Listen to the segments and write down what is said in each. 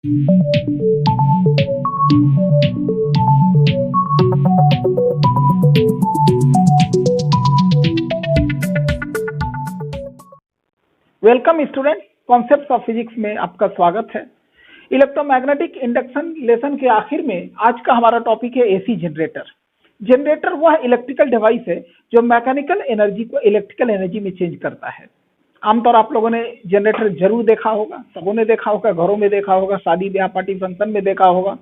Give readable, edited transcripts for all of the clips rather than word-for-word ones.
Welcome student, concepts of physics में आपका स्वागत है। इलेक्ट्रोमैग्नेटिक इंडक्शन लेसन के आखिर में आज का हमारा टॉपिक है एसी जनरेटर। जनरेटर वह इलेक्ट्रिकल डिवाइस है जो मैकेनिकल एनर्जी को इलेक्ट्रिकल एनर्जी में चेंज करता है। आमतौर आप लोगों ने जनरेटर जरूर देखा होगा, सबों ने देखा होगा, घरों में देखा होगा, शादी ब्याह पार्टी फंक्शन में देखा होगा।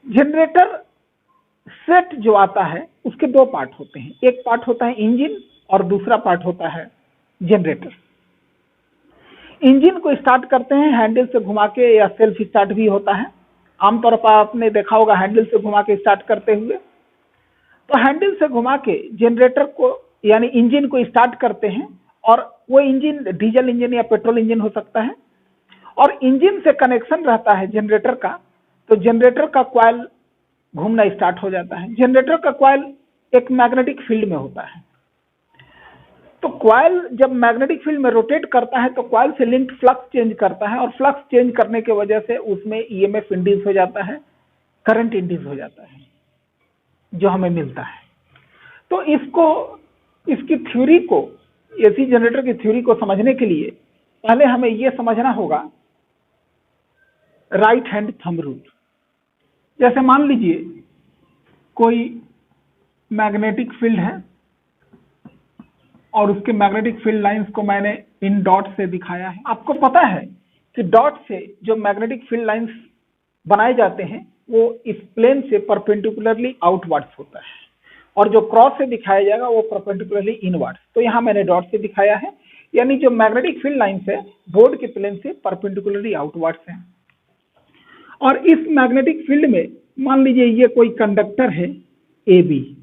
जनरेटर सेट जो आता है उसके दो पार्ट होते हैं, एक पार्ट होता है इंजन और दूसरा पार्ट होता है जनरेटर। इंजन को स्टार्ट करते हैं हैंडल से घुमा के, या सेल्फ स्टार्ट भी होता है। आमतौर पर आपने देखा होगा हैंडल से घुमा के स्टार्ट करते हुए। तो हैंडल से घुमा के जनरेटर को यानी इंजन को स्टार्ट करते हैं, और वो इंजन डीजल इंजन या पेट्रोल इंजन हो सकता है, और इंजन से कनेक्शन रहता है जनरेटर का। तो जनरेटर का कॉइल घूमना स्टार्ट हो जाता है। जनरेटर का कॉइल एक मैग्नेटिक फील्ड में होता है। तो कॉइल जब मैग्नेटिक फील्ड में रोटेट करता है तो कॉइल से लिंक्ड फ्लक्स चेंज करता है, और फ्लक्स चेंज करने की वजह से उसमें ईएमएफ इंड्यूस हो जाता है, करंट इंड्यूस हो जाता है जो हमें मिलता है। तो इसकी थ्योरी को, एसी जनरेटर की थ्योरी को समझने के लिए पहले हमें यह समझना होगा राइट हैंड थंब रूल। जैसे मान लीजिए कोई मैग्नेटिक फील्ड है और उसके मैग्नेटिक फील्ड लाइंस को मैंने इन डॉट से दिखाया है। आपको पता है कि डॉट से जो मैग्नेटिक फील्ड लाइंस बनाए जाते हैं वो इस प्लेन से परपेंडिकुलरली आउटवर्ड्स होता है, और जो क्रॉस से दिखाया जाएगा वो परपेंडिकुलरली इनवर्ड्स। तो यहाँ मैंने डॉट से दिखाया है, यानी जो मैग्नेटिक फील्ड लाइंस है बोर्ड के प्लेन से परपेंडिकुलरली आउटवर्ड्स हैं। और इस मैग्नेटिक फील्ड में मान लीजिए ये कोई कंडक्टर है ए बी,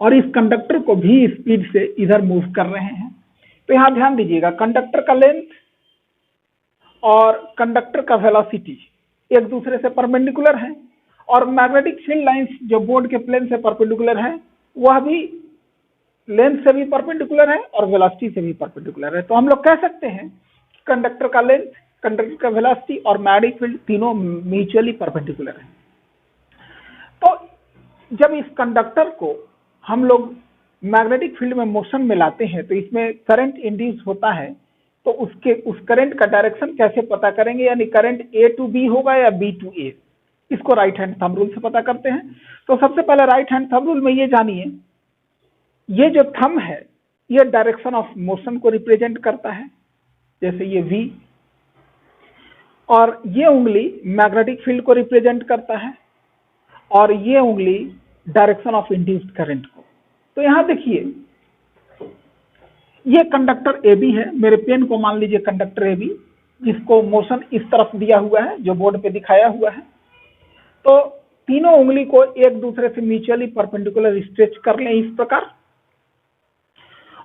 और इस कंडक्टर को भी स्पीड से इधर मूव कर रहे हैं। तो यहां ध्यान दीजिएगा, कंडक्टर का लेंथ और कंडक्टर का वेलोसिटी एक दूसरे से परपेंडिकुलर है, और मैग्नेटिक फील्ड लाइंस जो बोर्ड के प्लेन से परपेंडिकुलर है वह भी लेंथ से भी परपेंडिकुलर है और वेलोसिटी से भी परपेंडिकुलर है। तो हम लोग कह सकते हैं कंडक्टर का लेंथ, कंडक्टर का वेलोसिटी और मैग्नेटिक फील्ड तीनों म्यूचुअली परपेंडिकुलर है। तो जब इस कंडक्टर को हम लोग मैग्नेटिक फील्ड में मोशन में लाते हैं तो इसमें करंट इंड्यूस होता है। तो उस करंट का डायरेक्शन कैसे पता करेंगे, यानी करंट ए टू बी होगा या बी टू ए, इसको राइट हैंड थंब रूल से पता करते हैं। तो सबसे पहले राइट हैंड थंब रूल में ये जानिए, ये जो थंब है ये डायरेक्शन ऑफ मोशन को रिप्रेजेंट करता है, जैसे ये वी, और ये उंगली मैग्नेटिक फील्ड को रिप्रेजेंट करता है, और ये उंगली डायरेक्शन ऑफ इंड्यूस्ड करंट को। तो यहां देखिए ये कंडक्टर ए बी है, मेरे पेन को मान लीजिए कंडक्टर ए बी, जिसको मोशन इस तरफ दिया हुआ है जो बोर्ड पे दिखाया हुआ है। तो तीनों उंगली को एक दूसरे से म्यूचुअली परपेंडिकुलर स्ट्रेच कर लें इस प्रकार,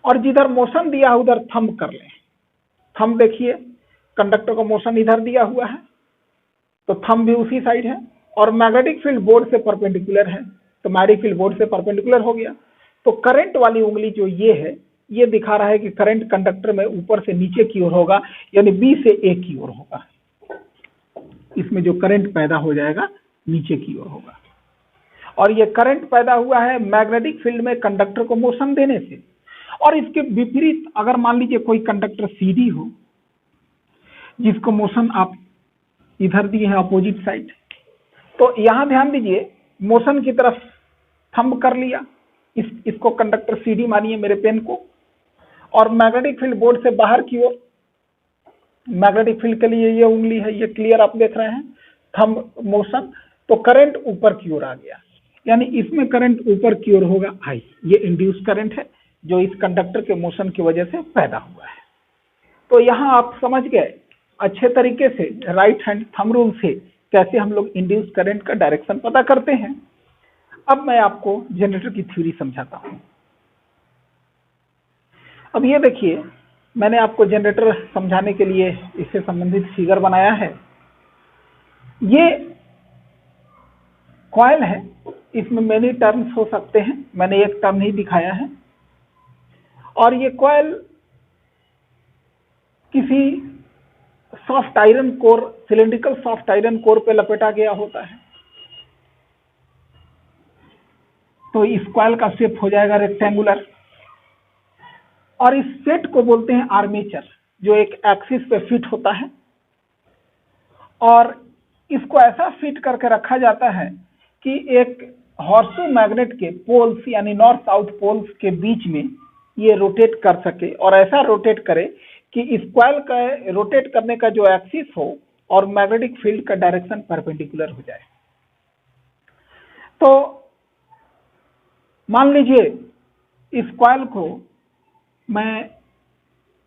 और जिधर मोशन दिया उधर थंब कर लें। थंब देखिए कंडक्टर को मोशन इधर दिया हुआ है तो थंब भी उसी साइड है, और मैग्नेटिक फील्ड बोर्ड से परपेंडिकुलर है तो मैग्नेटिक फील्ड बोर्ड से परपेंडिकुलर हो गया। तो करंट वाली उंगली जो ये है ये दिखा रहा है कि करंट कंडक्टर में ऊपर से नीचे की ओर होगा, यानी बी से ए की ओर होगा। इसमें जो करंट पैदा हो जाएगा नीचे की ओर होगा, और ये करंट पैदा हुआ है मैग्नेटिक फील्ड में कंडक्टर को मोशन देने से। और इसके विपरीत अगर मान लीजिए कोई कंडक्टर सीडी हो जिसको मोशन आप इधर दिए हैं अपोजिट साइड, तो यहां ध्यान दीजिए मोशन की तरफ थंब कर लिया, इसको कंडक्टर सीडी मानिए मेरे पेन को, और मैग्नेटिक फील्ड बोर्ड से बाहर की ओर, मैग्नेटिक फील्ड के लिए ये उंगली है, ये क्लियर आप देख रहे हैं, थंब मोशन। तो करंट ऊपर की ओर आ गया, यानी इसमें करंट ऊपर की ओर होगा आई। ये इंड्यूस करंट है जो इस कंडक्टर के मोशन की वजह से पैदा हुआ है। तो यहां आप समझ गए अच्छे तरीके से राइट हैंड थंब रूल से कैसे हम लोग इंड्यूस करंट का डायरेक्शन पता करते हैं। अब मैं आपको जनरेटर की थ्योरी समझाता हूं। अब ये देखिए मैंने आपको जनरेटर समझाने के लिए इससे संबंधित फिगर बनाया है। ये कॉइल है, इसमें मेनी टर्न्स हो सकते हैं, मैंने एक टर्न ही दिखाया है, और ये कॉइल किसी soft iron core, cylindrical soft iron core पे लपेटा गया होता है। तो इस कॉइल का शेप हो जाएगा रेक्टेंगुलर, और इस सेट को बोलते हैं आर्मेचर, जो एक एक्सिस पे फिट होता है। और इसको ऐसा फिट करके रखा जाता है कि एक हॉर्सू मैग्नेट के पोल्स यानी नॉर्थ साउथ पोल्स के बीच में ये रोटेट कर सके, और ऐसा रोटेट करे कि इस कॉइल का रोटेट करने का जो एक्सिस हो और मैग्नेटिक फील्ड का डायरेक्शन परपेंडिकुलर हो जाए। तो मान लीजिए इस कॉइल को मैं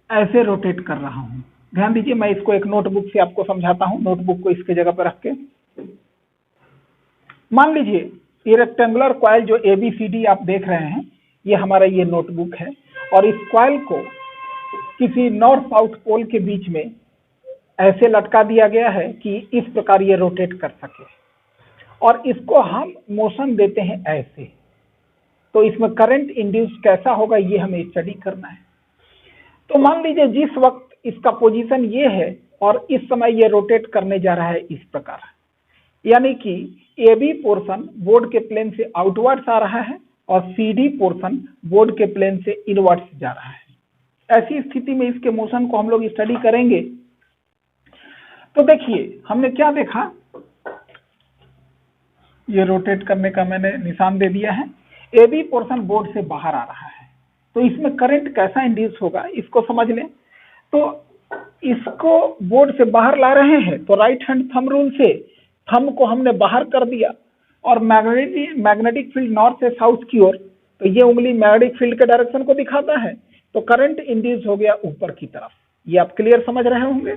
ऐसे रोटेट कर रहा हूं। ध्यान दीजिए, मैं इसको एक नोटबुक से आपको समझाता हूं। नोटबुक को इसके जगह पर रख के मान लीजिए ये रेक्टेंगुलर कॉइल जो ABCD आप देख रहे हैं, ये हमारा ये नोटबुक है, और इस कॉइल को किसी नॉर्थ साउथ पोल के बीच में ऐसे लटका दिया गया है कि इस प्रकार ये रोटेट कर सके, और इसको हम मोशन देते हैं ऐसे। तो इसमें करंट इंड्यूस कैसा होगा ये हमें स्टडी करना है। तो मान लीजिए जिस वक्त इसका पोजीशन ये है और इस समय ये रोटेट करने जा रहा है इस प्रकार, यानी कि AB पोर्शन बोर्ड के प्लेन से आउटवर्ड्स आ रहा है और CD पोर्शन बोर्ड के प्लेन से इनवर्ड्स जा रहा है। ऐसी स्थिति में इसके मोशन को हम लोग स्टडी करेंगे। तो देखिए हमने क्या देखा, ये रोटेट करने का मैंने निशान दे दिया है। AB पोर्शन बोर्ड से बाहर आ रहा है, तो इसमें करंट कैसा इंड्यूस होगा इसको समझ लें। तो इसको बोर्ड से बाहर ला रहे हैं, तो राइट हैंड थंब रूल से थंब को हमने बाहर कर दिया, और मैग्नेटिक फील्ड नॉर्थ से साउथ की ओर, तो ये उंगली मैग्नेटिक फील्ड के डायरेक्शन को दिखाता है, तो करंट इंड्यूस हो गया ऊपर की तरफ। ये आप क्लियर समझ रहे होंगे।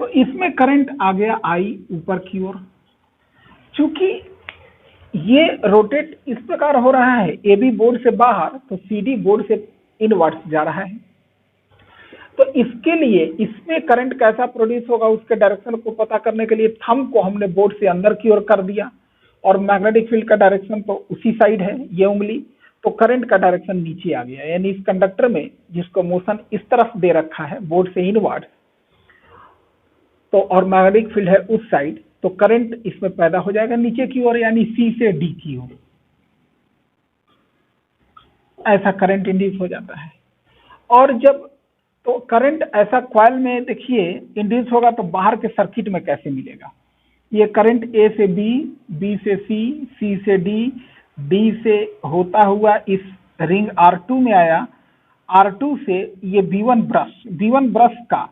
तो इसमें करंट आ गया I ऊपर की ओर। चूंकि ये रोटेट इस प्रकार हो रहा है, AB बोर्ड से बाहर तो CD बोर्ड से इनवर्ड्स जा रहा है, तो इसके लिए इसमें करंट कैसा प्रोड्यूस होगा उसके डायरेक्शन को पता करने के लिए थंब को हमने बोर्ड से अंदर की ओर कर दिया, और मैग्नेटिक फील्ड का डायरेक्शन तो उसी साइड है ये उंगली, तो करंट का डायरेक्शन नीचे आ गया। यानी इस कंडक्टर में जिसको मोशन इस तरफ दे रखा है बोर्ड से इनवर्ड, तो और मैग्नेटिक फील्ड है उस साइड, तो करंट इसमें पैदा हो जाएगा नीचे की ओर, यानी C से D की ओर। ऐसा करंट इंड्यूस हो जाता है। और जब तो करंट ऐसा कॉइल में देखिए इंड्यूस होगा, तो बाहर के सर्किट में कैसे मिलेगा। ये करंट A से B, B से C, C से D, D से होता हुआ इस रिंग R2 में आया, R2 से ये B1 ब्रश का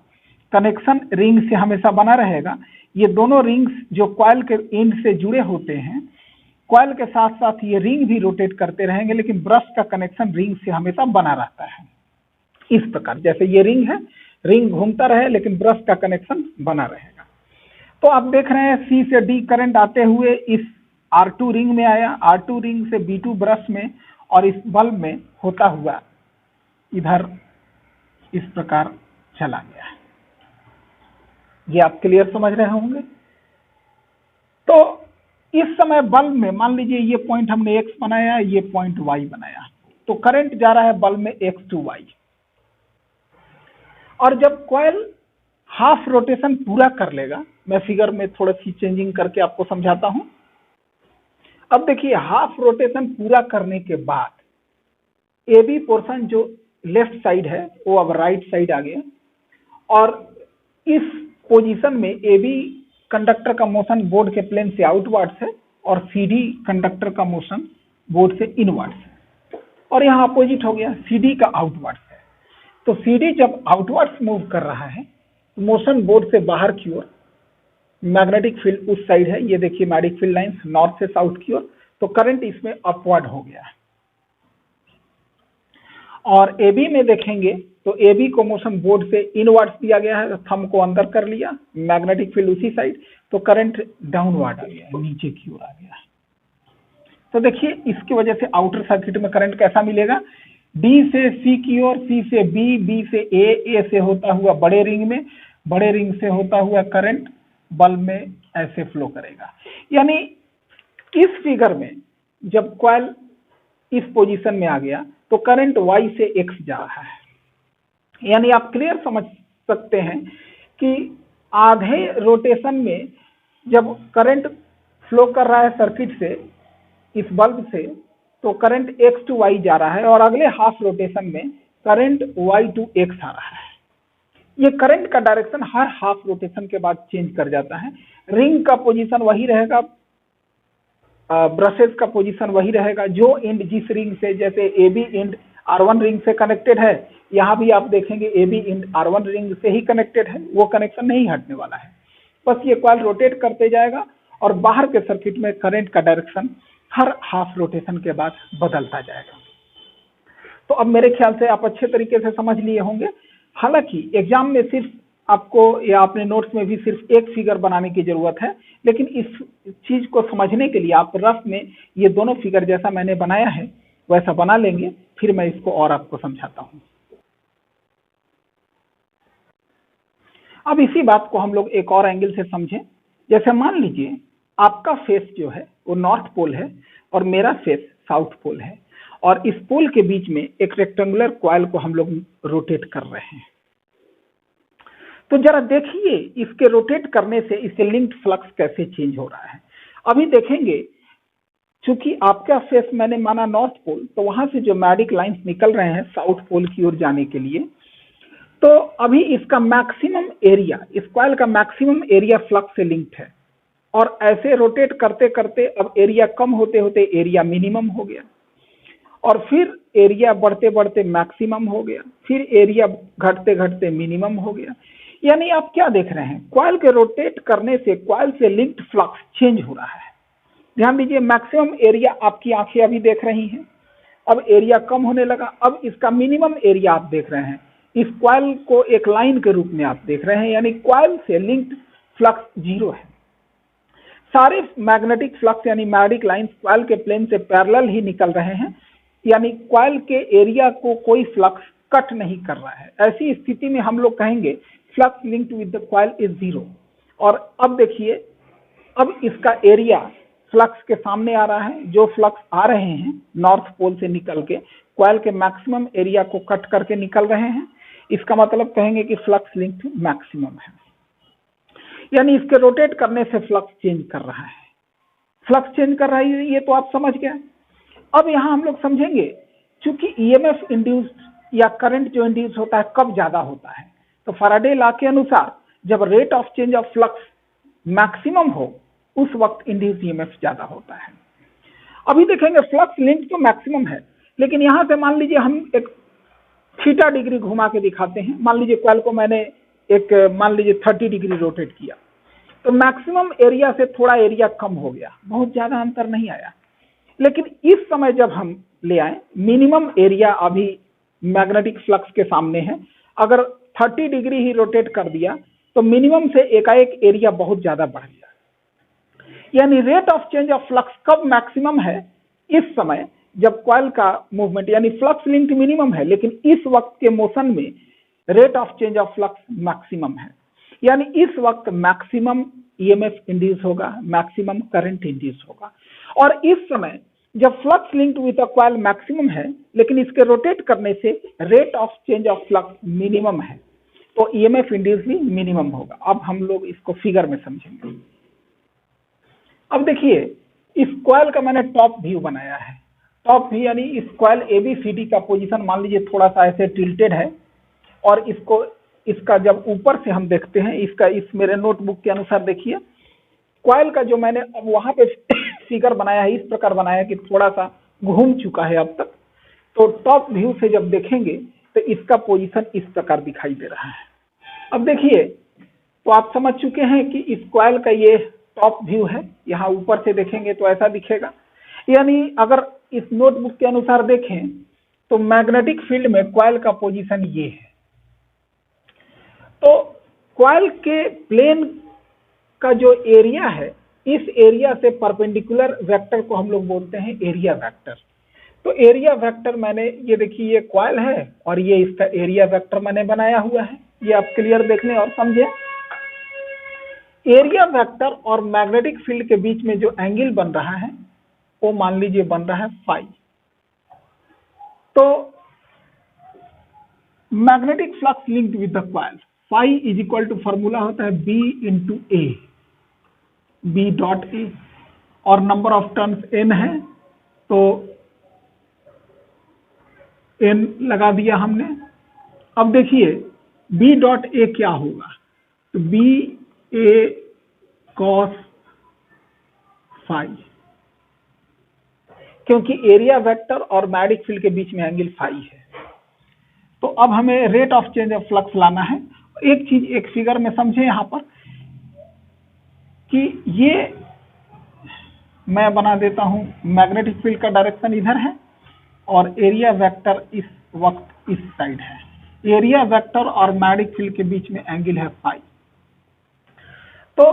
कनेक्शन रिंग से हमेशा बना रहेगा। ये दोनों रिंग्स जो कॉइल के एंड से जुड़े होते हैं, कॉइल के साथ साथ ये रिंग भी रोटेट करते रहेंगे, लेकिन ब्रश का कनेक्शन रिंग से हमेशा बना रहता है। इस प्रकार जैसे ये रिंग है, रिंग घूमता रहे लेकिन ब्रश का कनेक्शन बना रहेगा। तो आप देख रहे हैं C से D करंट आते हुए इस R2 रिंग में आया, R2 रिंग से B2 ब्रश में, और इस बल्ब में होता हुआ इधर इस प्रकार चला गया। ये आप क्लियर समझ रहे होंगे। तो इस समय बल्ब में मान लीजिए ये पॉइंट हमने X बनाया, ये पॉइंट Y बनाया, तो करंट जा रहा है बल्ब में X to Y। और जब कॉइल हाफ रोटेशन पूरा कर लेगा, मैं फिगर में थोड़ी सी चेंजिंग करके आपको समझाता हूं। अब देखिए हाफ रोटेशन पूरा करने के बाद AB पोर्शन जो लेफ्ट साइड है वो अब राइट साइड आ गया, और इस पोजीशन में AB कंडक्टर का मोशन बोर्ड के प्लेन से आउटवर्ड्स है और CD कंडक्टर का मोशन बोर्ड से इनवर्ड्स है, और यहाँ अपोजिट हो गया, CD का आउटवर्ड्स है। तो CD जब आउटवर्ड्स मूव कर रहा है तो मोशन बोर्ड से बाहर की ओर, मैग्नेटिक फील्ड उस साइड है, ये देखिए मैग्नेटिक फील्ड लाइंस नॉर्थ से साउथ की ओर, तो करंट इसमें अपवर्ड हो गया। और AB में देखेंगे तो AB को मोशन बोर्ड से इनवर्ड्स दिया गया है, थंब को अंदर कर लिया, मैग्नेटिक फील्ड उसी साइड, तो करंट डाउनवर्ड आ गया, नीचे की ओर आ गया। तो देखिए इसकी वजह से आउटर सर्किट में करंट कैसा मिलेगा, D से C की ओर, C से B, B से A से होता हुआ बड़े रिंग में, बड़े रिंग से होता हुआ करंट बल्ब में ऐसे फ्लो करेगा। यानी इस फिगर में जब कॉइल इस पोजीशन में आ गया तो करंट Y से X जा रहा है। यानी आप क्लियर समझ सकते हैं कि आधे रोटेशन में जब करंट फ्लो कर रहा है सर्किट से, इस बल्ब से, तो करंट x टू y जा रहा है और अगले हाफ रोटेशन में करंट y टू x आ रहा है। ये करंट का डायरेक्शन हर हाफ रोटेशन के बाद चेंज कर जाता है। रिंग का पोजीशन वही रहेगा, ब्रशेस का पोजीशन वही रहेगा। जो एंड जिस रिंग से, जैसे A B and R1 ring से कनेक्टेड है, यहाँ भी आप देखेंगे ए बी एंड R1 रिंग से ही कनेक्टेड है, वो कनेक्शन नहीं हटने वाला है। बस ये कॉइल रोटेट करते जाएगा और बाहर के सर्किट में करंट का डायरेक्शन हर हाफ रोटेशन के बाद बदलता जाएगा। तो अब मेरे ख्याल से आप अच्छे तरीके से समझ लिए होंगे। हालांकि एग्जाम में सिर्फ आपको या अपने नोट्स में भी सिर्फ एक फिगर बनाने की जरूरत है, लेकिन इस चीज को समझने के लिए आप रफ में ये दोनों फिगर जैसा मैंने बनाया है वैसा बना लेंगे, फिर मैं इसको और आपको समझाता हूं। अब इसी बात को हम लोग एक और एंगल से समझें। जैसे मान लीजिए आपका फेस जो है वो नॉर्थ पोल है और मेरा फेस साउथ पोल है, और इस पोल के बीच में एक रेक्टेंगुलर कॉइल को हम लोग रोटेट कर रहे हैं। तो जरा देखिए इसके रोटेट करने से इससे लिंक्ड फ्लक्स कैसे चेंज हो रहा है। अभी देखेंगे, चूंकि आपका फेस मैंने माना नॉर्थ पोल, तो वहां से जो मैग्नेटिक लाइंस निकल रहे हैं साउथ पोल की ओर जाने के लिए, तो अभी इसका मैक्सिमम एरिया, इस कॉइल का मैक्सिमम एरिया फ्लक्स से लिंक्ड है, और ऐसे रोटेट करते करते अब एरिया कम होते होते एरिया मिनिमम हो गया, और फिर एरिया बढ़ते बढ़ते मैक्सिमम हो गया, फिर एरिया घटते घटते मिनिमम हो गया। यानी आप क्या देख रहे हैं, कॉइल के रोटेट करने से कॉइल से लिंक्ड फ्लक्स चेंज हो रहा है। ध्यान दीजिए, मैक्सिमम एरिया आपकी आंखें अभी देख रही हैं, अब एरिया कम होने लगा, अब इसका मिनिमम एरिया आप देख रहे हैं। इस कॉइल को एक लाइन के रूप में आप देख रहे हैं, यानी कॉइल से लिंक्ड फ्लक्स जीरो है। सारे मैग्नेटिक फ्लक्स यानी मैग्नेटिक लाइंस कॉइल के प्लेन से पैरेलल ही निकल रहे हैं, यानी कॉइल के एरिया को कोई फ्लक्स कट नहीं कर रहा है। ऐसी स्थिति में हम लोग कहेंगे flux linked with the coil is zero. और अब देखिए, अब इसका एरिया फ्लक्स के सामने आ रहा है, जो फ्लक्स आ रहे हैं नॉर्थ पोल से निकल के कॉइल के मैक्सिमम एरिया को कट करके निकल रहे हैं। इसका मतलब कहेंगे कि फ्लक्स लिंक्ड मैक्सिमम है, यानी इसके रोटेट करने से फ्लक्स चेंज कर रहा है। फ्लक्स चेंज कर रहा है, ये तो आप समझ गए। अब यहां हम लोग समझेंगे, चूंकि ईएमएफ इंड्यूस्ड या करंट जो इंड्यूस होता है कब ज्यादा होता है, तो फैराडे लॉ के अनुसार जब rate of change of flux maximum हो उस वक्त इंड्यूस ईएमएफ ज्यादा होता है। अभी देखेंगे फ्लक्स लिंक तो मैक्सिमम है, लेकिन यहां से मान लीजिए हम एक थीटा डिग्री घुमा के दिखाते हैं। मान लीजिए कॉइल को मैंने एक मान लीजिए 30 डिग्री रोटेट किया, तो मैक्सिमम एरिया से थोड़ा एरिया कम हो गया, बहुत ज्यादा अंतर नहीं आया। लेकिन इस समय जब हम ले आए, मिनिमम एरिया अभी मैग्नेटिक फ्लक्स के सामने है, अगर 30 डिग्री ही रोटेट कर दिया तो मिनिमम से एकाएक एरिया बहुत ज्यादा बढ़ गया। यानी rate of change of flux कब मैक्सिमम है, इस समय जब कॉइल का मूवमेंट, यानी फ्लक्स लिंक मिनिमम है, लेकिन इस वक्त के मोशन में rate of change of flux maximum है, यानी इस वक्त मैक्सिमम ईएमएफ इंड्यूस होगा, मैक्सिमम करंट इंड्यूस होगा। और इस समय जब flux linked with a coil maximum है, लेकिन इसके रोटेट करने से rate of change of flux minimum है, तो ईएमएफ इंड्यूस भी मिनिमम होगा। अब हम लोग इसको फिगर में समझेंगे। अब देखिए, इस कॉइल का मैंने टॉप व्यू बनाया है। टॉप व्यू यानी इस कॉइल एबीसीडी का पोजीशन मान लीजिए थोड़ा सा ऐसे टिल्टेड है, और इसका जब ऊपर से हम देखते हैं, इसका इस मेरे नोटबुक के अनुसार देखिए, कॉइल का जो मैंने अब वहां पे फिगर बनाया है, इस प्रकार बनाया कि थोड़ा सा घूम चुका है अब तक। तो टॉप व्यू से जब देखेंगे तो इसका पोजीशन इस प्रकार दिखाई दे रहा है। अब देखिए, तो आप समझ चुके हैं कि इस कॉइल का ये टॉप व्यू है, यहाँ ऊपर से देखेंगे तो ऐसा दिखेगा। यानी अगर इस नोटबुक के अनुसार देखें तो मैग्नेटिक फील्ड में कॉइल का पोजीशन ये है। तो कॉइल के प्लेन का जो एरिया है, इस एरिया से परपेंडिकुलर वेक्टर को हम लोग बोलते हैं एरिया वेक्टर। तो एरिया वेक्टर मैंने, ये देखिए ये कॉइल है और ये इसका एरिया वेक्टर मैंने बनाया हुआ है, ये आप क्लियर देख लें और समझें। एरिया वेक्टर और मैग्नेटिक फील्ड के बीच में जो एंगल बन रहा है वो मान लीजिए बन रहा है फाई। तो magnetic flux linked with the coil phi is equal to formula होता है B into A, B dot A, और नंबर ऑफ टर्न्स एन है तो एन लगा दिया हमने। अब देखिए बी डॉट ए क्या होगा, तो बी ए कॉस फाई, क्योंकि एरिया वेक्टर और मैग्नेटिक फील्ड के बीच में एंगल फाई है। तो अब हमें rate of change of flux लाना है। एक चीज एक फिगर में समझे यहां पर कि ये मैं बना देता हूं, मैग्नेटिक फील्ड का डायरेक्शन इधर है और एरिया वेक्टर इस वक्त इस साइड है। एरिया वेक्टर और मैग्नेटिक फील्ड के बीच में एंगल है फाई। तो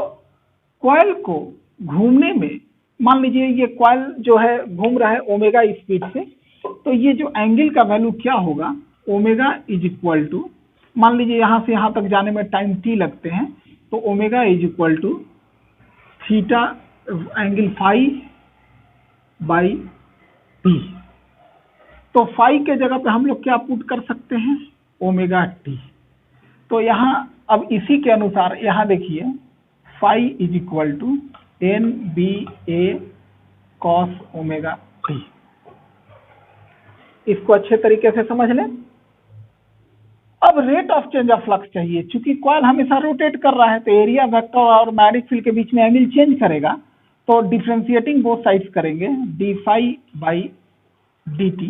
कॉइल को घूमने में, मान लीजिए ये कॉइल जो है घूम रहा है ओमेगा स्पीड से, तो ये जो एंगल का वैल्यू क्या होगा, ओमेगा इज इक्वल टू, मान लीजिए यहां से यहां तक जाने में टाइम टी लगते हैं, तो omega is equal to theta angle phi by T. तो फाई के जगह पे हम लोग क्या पुट कर सकते हैं, ओमेगा टी। तो यहां अब इसी के अनुसार यहां देखिए phi is equal to N B A cos omega T. इसको अच्छे तरीके से समझ लें। अब rate of change of flux चाहिए, चूंकि कॉइल हमेशा रोटेट कर रहा है तो एरिया वेक्टर और मैग्नेटिक फील्ड के बीच में एंगल चेंज करेगा। तो डिफरेंशिएटिंग बोथ साइड्स करेंगे, D phi by D T,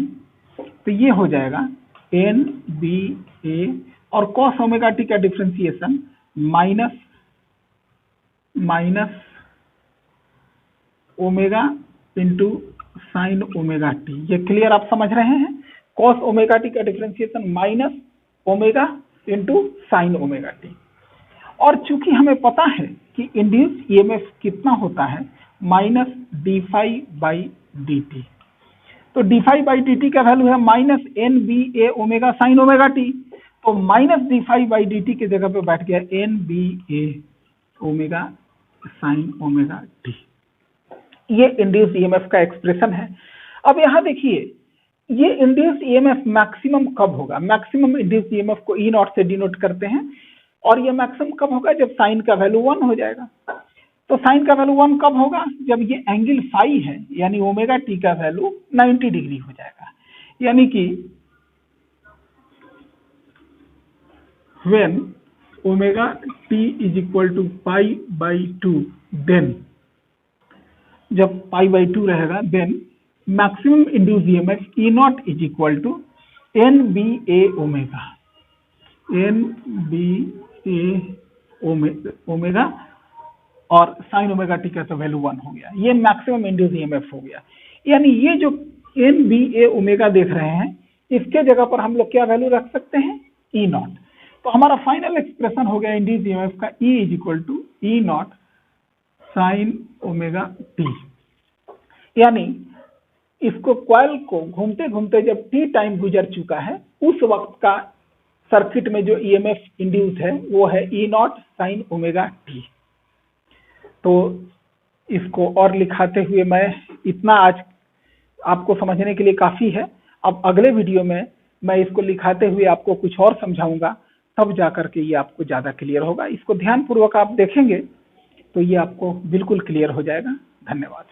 तो ये हो जाएगा एन बी ए, और कॉस ओमेगा टी का differentiation minus omega into sine omega T. ये क्लियर आप समझ रहे हैं। कॉस ओमेगा टी का differentiation minus omega into sine omega T. और चूंकि हमें पता है कि इंड्यूस ईएमएफ कितना होता है, minus D phi by D T. तो D phi by D T का वैल्यू है minus N B A omega sine omega T. तो minus D phi by D T की जगह पे बैठ गया N B A omega sine omega T. ये इंड्यूस ईएमएफ का एक्सप्रेशन है। अब यहां देखिए ये इंड्यूस ईएमएफ मैक्सिमम कब होगा, मैक्सिमम इंड्यूस ईएमएफ को ई नॉट से डिनोट करते हैं, और ये मैक्सिमम कब होगा, जब साइन का वैल्यू 1 हो जाएगा। तो साइन का वैल्यू 1 कब होगा, जब ये एंगल फाई है, यानी ओमेगा टी का वैल्यू 90 डिग्री हो जाएगा। यानी कि when omega T is equal to pi by 2, then जब पाई बाई 2 रहेगा, then maximum induce EMF E naught is equal to N B A omega, N B A omega, और sine omega T का तो value 1 हो गया। ये maximum induce EMF हो गया। यानी ये जो एन बी ए ओमेगा देख रहे हैं, इसके जगह पर हम लोग क्या वैल्यू रख सकते हैं, ई नॉट। तो हमारा फाइनल एक्सप्रेशन हो गया इंड्यूस ईएमएफ का, E is equal to E naught sine omega T. यानी इसको कॉइल को घूमते घूमते जब टी टाइम गुजर चुका है, उस वक्त का सर्किट में जो ईएमएफ इंड्यूस है वो है ई नॉट साइन ओमेगा टी। तो इसको और लिखाते हुए मैं इतना आज आपको समझने के लिए काफी है। अब अगले वीडियो में मैं इसको लिखाते हुए आपको कुछ और समझाऊंगा, तब जाकर के ये आपको ज्यादा क्लियर होगा। इसको ध्यान पूर्वक आप देखेंगे तो ये आपको बिल्कुल क्लियर हो जाएगा। धन्यवाद।